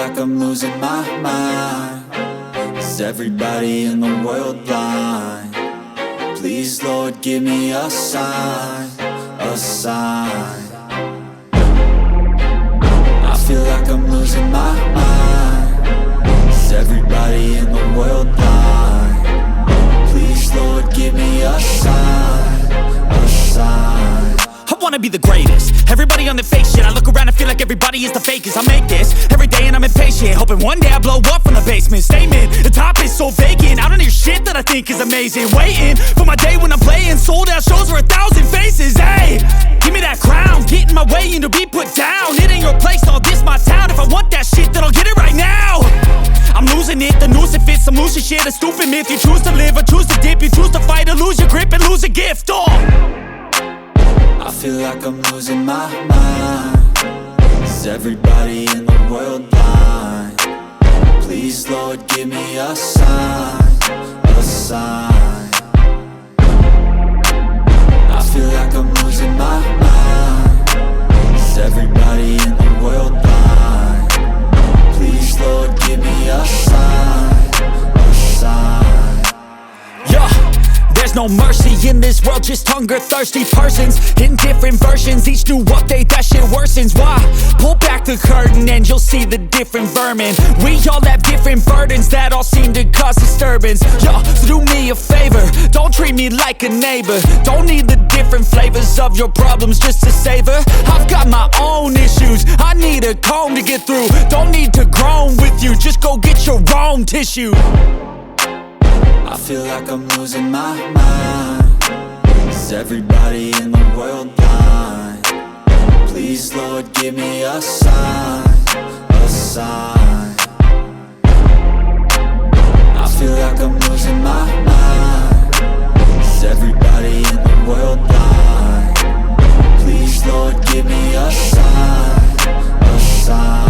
like I'm losing my mind. Is everybody in the world blind? Please, Lord, give me a sign, a sign. I feel like I'm losing my mind. Is everybody in the world blind? Please, Lord, give me a sign, a sign. I wanna be the greatest. Everybody on the fake shit. I look around and feel like everybody is the fakest. I make this every day and I'm impatient, hoping one day I blow up from the basement. Statement, the top is so vacant. I don't hear shit that I think is amazing. Waiting for my day when I'm playing sold out shows for 1,000 faces. Hey, give me that crown, get in my way and to be put down. It ain't your place, all this my town. If I want that shit, then I'll get it right now. I'm losing it, the noose it fits. I'm losing shit, a stupid myth. You choose to live or choose to dip. You choose to fight or lose your grip and lose a gift. I feel like I'm losing my mind. Is everybody in the world blind? Please, Lord, give me a sign, a sign. I feel like I'm losing my mind. Is everybody in the world blind? Please, Lord, give me a sign, a sign. Yeah. There's no mercy in this world, just hunger-thirsty persons in different versions. Each new update, that shit worsens. Why? Pull back the curtain and you'll see the different vermin. We all have different burdens that all seem to cause disturbance. Yo, so do me a favor, don't treat me like a neighbor. Don't need the different flavors of your problems just to savor. I've got my own issues, I need a comb to get through. Don't need to groan with you, just go get your own tissue. I feel like I'm losing my mind. Is everybody in the world blind? Please, Lord, give me a sign, a sign. I feel like I'm losing my mind. Is everybody in the world blind? Please, Lord, give me a sign, a sign.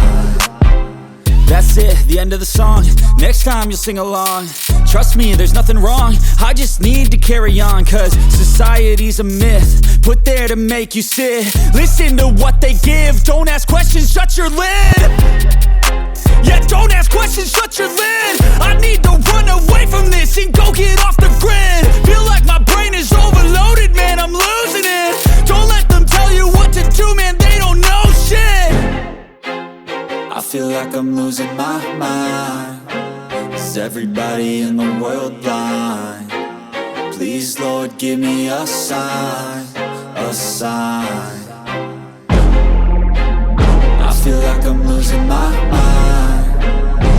That's it, the end of the song. Next time you'll sing along. Trust me, there's nothing wrong. I just need to carry on, cause society's a myth put there to make you sit. Listen to what they give. Don't ask questions, shut your lid. Yeah, don't ask questions, shut your lid. I need to run away from this and go get off the grid. Feel like my brain is overloaded, man, I'm losing it. Don't let them tell you what to do, man, they don't know shit. I feel like I'm losing my mind. Is everybody in the world blind? Please, Lord, give me a sign, a sign. I feel like I'm losing my mind.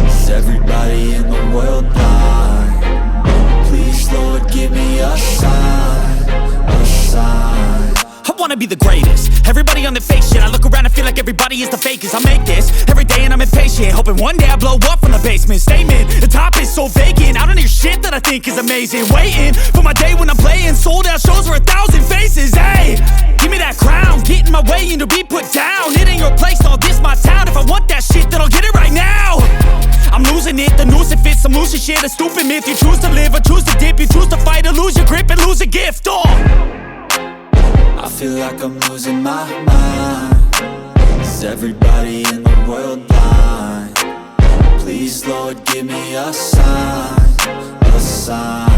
Is everybody in the world blind? Please, Lord, give me a sign, a sign. I wanna be the greatest. Everybody on the fake shit. I look around and feel like everybody is the fakest. I make this every day and I'm impatient, hoping one day I blow up from the basement. Statement, the top is so vacant. I don't hear shit that I think is amazing. Waiting for my day when I'm playing sold out shows for 1,000 faces. Hey, give me that crown, get in my way and to be put down. It ain't your place, all this my town. If I want that shit, then I'll get it right now. I'm losing it, the noose it fits. I'm losing shit, a stupid myth. You choose to live or choose to dip. You choose to fight or lose your grip and lose a gift. I feel like I'm losing my mind. Is everybody in the world blind? Please, Lord, give me a sign, a sign.